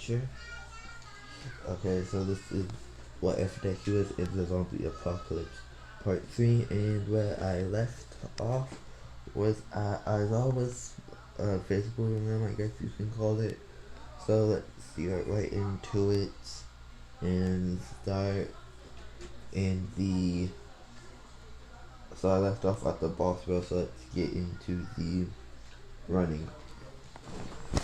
picture. Okay, so this is what if deku is in the zombie apocalypse part 3, and where I left off was as always physical room, I guess you can call it. So let's get right into it and start in the. So I left off at the boss row, so let's get into the running.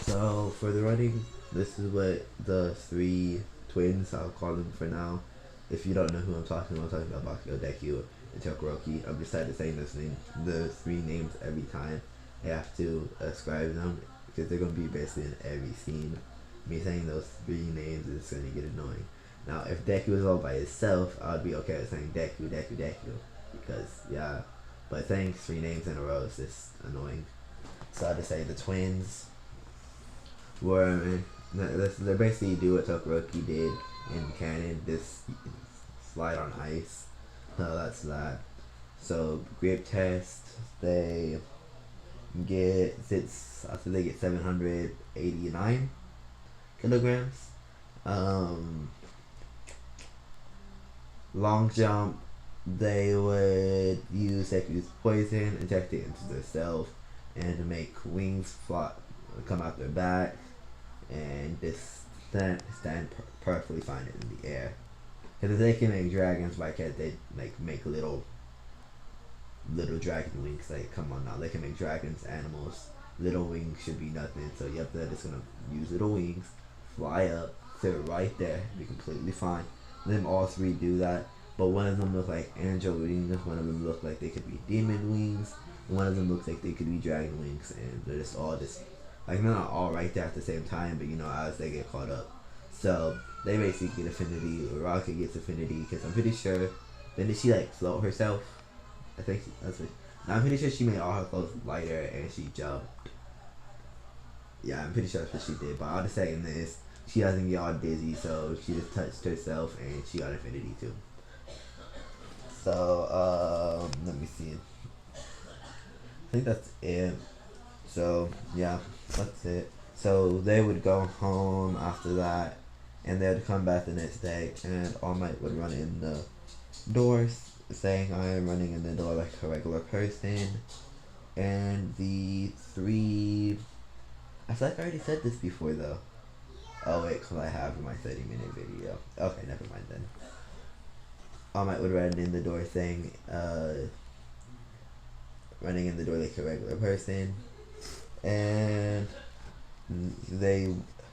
So for the running, this is what the three twins, I'll call them for now. If you don't know who I'm talking about Bakio, Deku, and Tokoroki. I'm just tired of saying the three names every time. I have to ascribe them because they're gonna be basically in every scene. Me saying those three names is gonna get annoying. Now, if Deku was all by himself, I would be okay with saying Deku, Deku, Deku, because yeah. But saying three names in a row is just annoying. So I just say the twins were they basically do what Tokoroki did in canon, this slide on ice. So that's that. So grip test, they get after they get 789 kilograms. Long jump, they would use poison, inject it into themselves, and to make wings fly, come out their back, and just stand perfectly fine in the air. Because if they can make dragons, why can't they make little dragon wings? Like, come on now, they can make dragons, animals. Little wings should be nothing. So yep, they're just gonna use little wings, fly up, sit right there, be completely fine. Them all three do that, but one of them look like angel wings, one of them look like they could be demon wings, one of them looks like they could be dragon wings, and they're just all just like, they're not all right there at the same time, but you know, as they get caught up. So they basically get affinity. Rocket gets affinity because I'm pretty sure. Then did she like float herself? I think that's what. Now I'm pretty sure she made all her clothes lighter and she jumped. Yeah, I'm pretty sure that's what she did. But I'll just say in this, she doesn't get all dizzy, so she just touched herself and she got affinity too. So let me see. I think that's it. So yeah, that's it. So they would go home after that, and they would come back the next day, and All Might would run in the doors, saying, "I am running in the door like a regular person." And the three, I feel like I already said this before though. Oh wait, cause I have my 30-minute video. Okay, never mind then. All Might would run in the door saying, running in the door like a regular person, and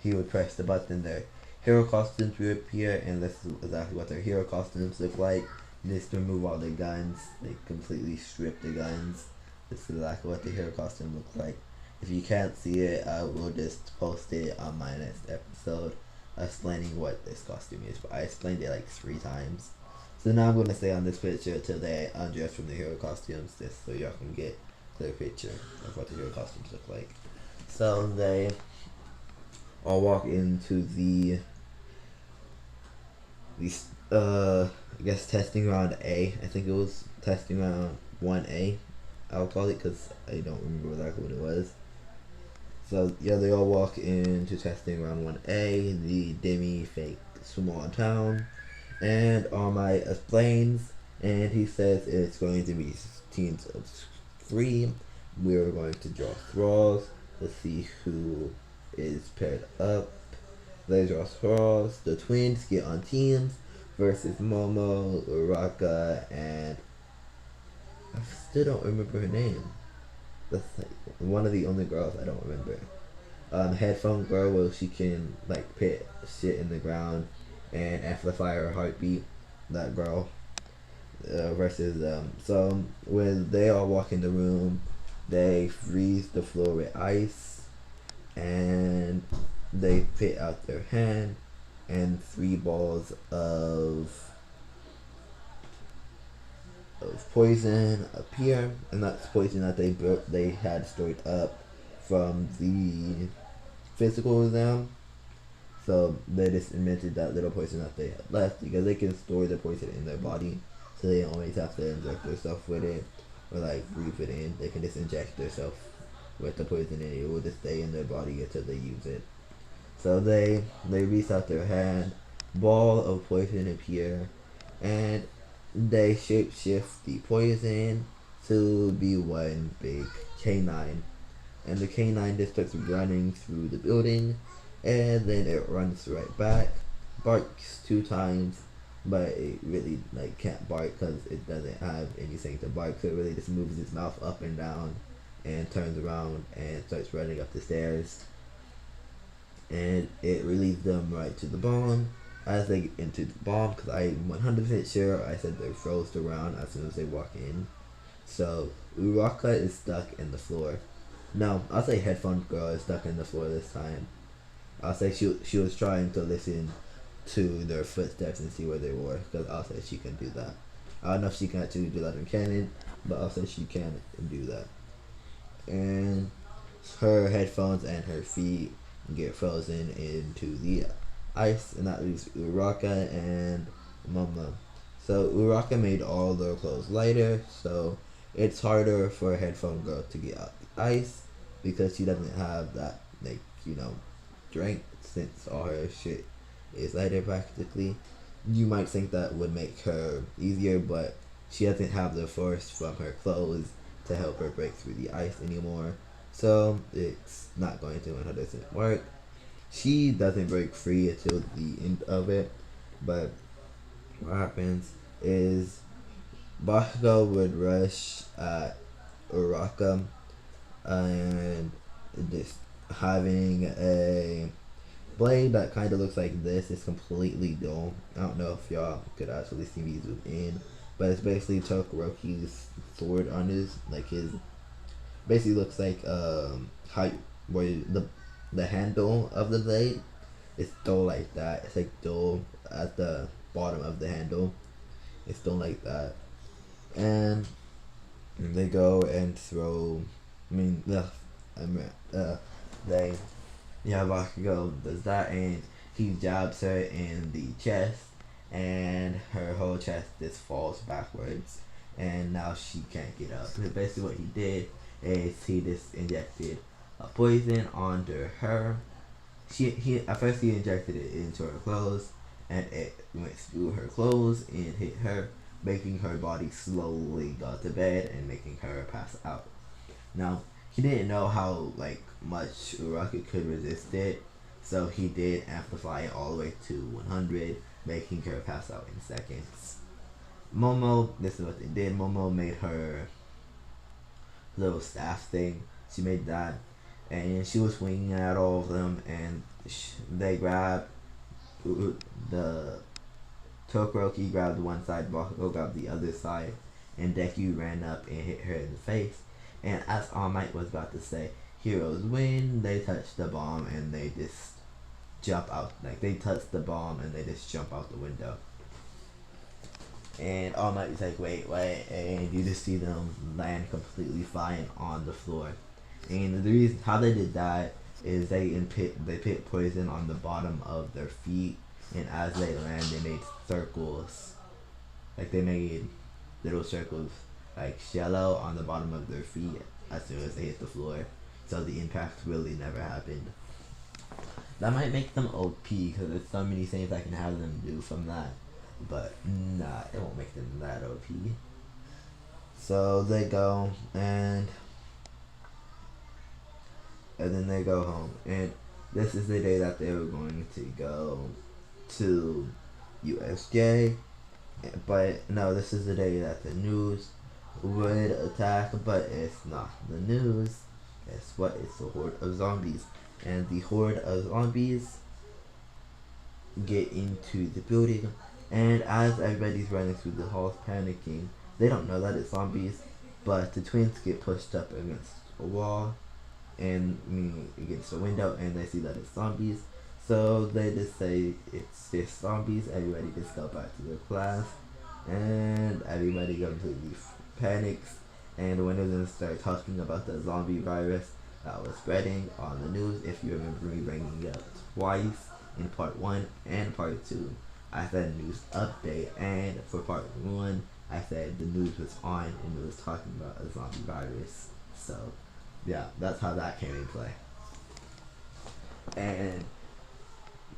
he would press the button, their hero costumes would appear, and this is exactly what their hero costumes look like. Just remove all the guns, they completely strip the guns. This is exactly what the hero costume looks like. If you can't see it, I will just post it on my next episode explaining what this costume is. But I explained it like 3 times. So now I'm going to stay on this picture till they undress from the hero costumes, just so y'all can get a clear picture of what the hero costumes look like. So they all walk into the I guess testing round A. I think it was testing round 1A. I'll call it because I don't remember exactly what it was. So yeah, they all walk into testing round 1A, the Demi fake small town, and All Might explains, and he says it's going to be teams of 3. We're going to draw straws to see who is paired up. They draw straws. The twins get on teams versus Momo, Uraka, and I still don't remember her name. That's like one of the only girls I don't remember. Headphone girl, where she can like put shit in the ground and amplify her heartbeat. That girl. Versus so when they all walk in the room, they freeze the floor with ice, and they put out their hand, and 3 balls of poison appear, and that's poison that they had stored up from the physical exam. So they just invented that little poison that they had left because they can store the poison in their body, so they don't always have to inject themselves with it or like breathe it in. They can just inject themselves with the poison and it will just stay in their body until they use it. So they reach out their hand, ball of poison appear, and they shapeshift the poison to be one big canine. And the canine just starts running through the building, and then it runs right back, barks 2 times, but it really like can't bark because it doesn't have anything to bark. So it really just moves its mouth up and down, and turns around and starts running up the stairs. And it releases them right to the bomb. As they get into the bomb, because I'm 100% sure I said they're frozen around as soon as they walk in. So Uraka is stuck in the floor. No, I'll say Headphone Girl is stuck in the floor this time. I'll say she was trying to listen to their footsteps and see where they were, because I'll say she can do that. I don't know if she can actually do that in canon, but I'll say she can do that. And her headphones and her feet get frozen into the ice, and that leaves Uraka and Momo. So Uraka made all their clothes lighter, so it's harder for a Headphone Girl to get out the ice because she doesn't have that, like, drink, since all her shit is lighter practically. You might think that would make her easier, but she doesn't have the force from her clothes to help her break through the ice anymore. So it's not going to 100% work. She doesn't break free until the end of it, but what happens is Bakugo would rush at Uraka and just having a blade that kind of looks like this is completely dull. I don't know if y'all could actually see me zoom in, but it's basically Todoroki's sword on his basically looks like how where the handle of the blade is dull like that. It's like dull at the bottom of the handle. It's dull like that, and they go and throw. I mean, they Bakugo does that, and he jabs her in the chest, and her whole chest just falls backwards, and now she can't get up. And basically, what he did is he just injected a poison onto her. He at first he injected it into her clothes, and it went through her clothes and hit her, making her body slowly go to bed and making her pass out. Now, he didn't know how much Uraka could resist it, so he did amplify it all the way to 100, making her pass out in seconds. Momo, this is what they did. Momo made her little staff thing. She made that, and she was swinging at all of them, and they grabbed the Todoroki grabbed one side, Bakugo grabbed the other side, and Deku ran up and hit her in the face. And as All Might was about to say, heroes win, they touch the bomb and they just jump out. They touch the bomb and they just jump out the window. And All Might is like, wait, and you just see them land completely fine on the floor. And the reason how they did that is they put poison on the bottom of their feet, and as they land, they made circles. They made little circles, shallow on the bottom of their feet as soon as they hit the floor. So the impact really never happened. That might make them OP because there's so many things I can have them do from that. But nah, it won't make them that OP. So they go and then they go home. And this is the day that they were going to go to USJ. But no, this is the day that the news would attack, but it's not the news. It's the horde of zombies. And the horde of zombies get into the building, and as everybody's running through the halls panicking, they don't know that it's zombies, but the twins get pushed up against a wall, and against a window, and they see that it's zombies. So they just say it's just zombies. Everybody just go back to their class, and everybody completely panics. And the windows start talking about the zombie virus that was spreading on the news. If you remember me bringing it up twice in part 1 and part 2, I said news update, and for part 1, I said the news was on and it was talking about a zombie virus. So yeah, that's how that came in play. And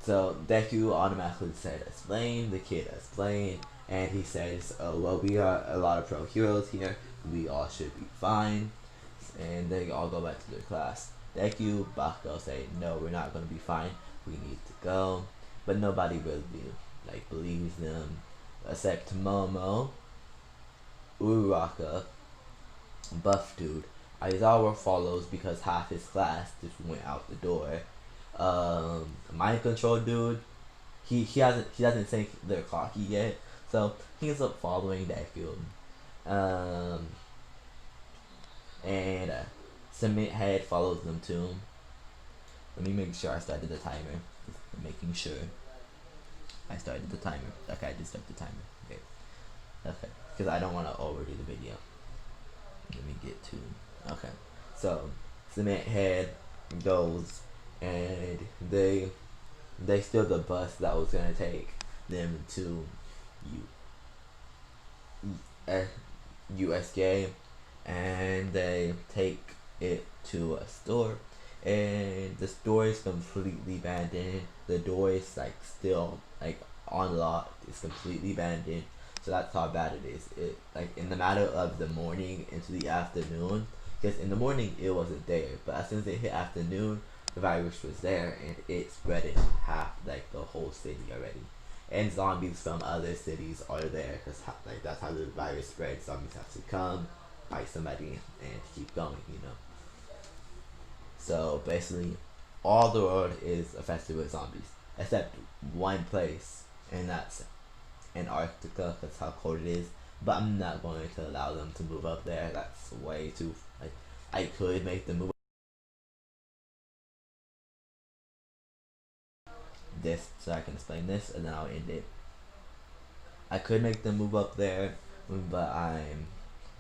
So Deku automatically said explain, the kid explained, and he says, oh, well, we are a lot of pro heroes here, we all should be fine, and they all go back to their class. Deku, Bakugo say, no, we're not going to be fine, we need to go, but nobody really believes them, except Momo, Uraraka, Buff Dude. Aizawa follows because half his class just went out the door. Mind Control Dude, he doesn't think they're cocky yet, so he ends up following Deku. Um, and Cement Head follows them too. Let me make sure I started the timer. Just making sure I started the timer. Okay, I did start the timer. Okay, okay, because I don't want to overdo the video. Let me get to. Okay, so Cement Head goes, and they steal the bus that was gonna take them to USK, and they take it to a store, and the store is completely abandoned. The door is still unlocked. It's completely abandoned. So that's how bad it is. It in the matter of the morning into the afternoon, because in the morning it wasn't there, but as soon as it hit afternoon, the virus was there, and it spread in half the whole city already. And zombies from other cities are there because that's how the virus spreads. Zombies have to come, fight somebody, and keep going. So basically, all the world is affected with zombies except one place, and that's Antarctica. That's how cold it is. But I'm not going to allow them to move up there. That's way too I could make them move this so I can explain this, and then I'll end it. I could make them move up there, but I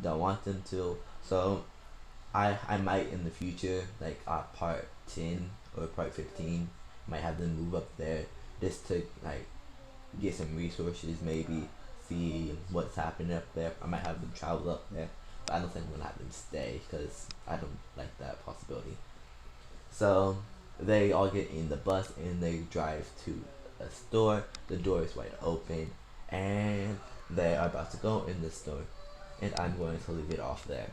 don't want them to. So I might in the future, part 10 or part 15, might have them move up there just to get some resources, maybe see what's happening up there. I might have them travel up there, but I don't think I'm gonna have them stay because I don't like that possibility. So they all get in the bus and they drive to a store. The door is wide open, and they are about to go in the store, and I'm going to leave it off there.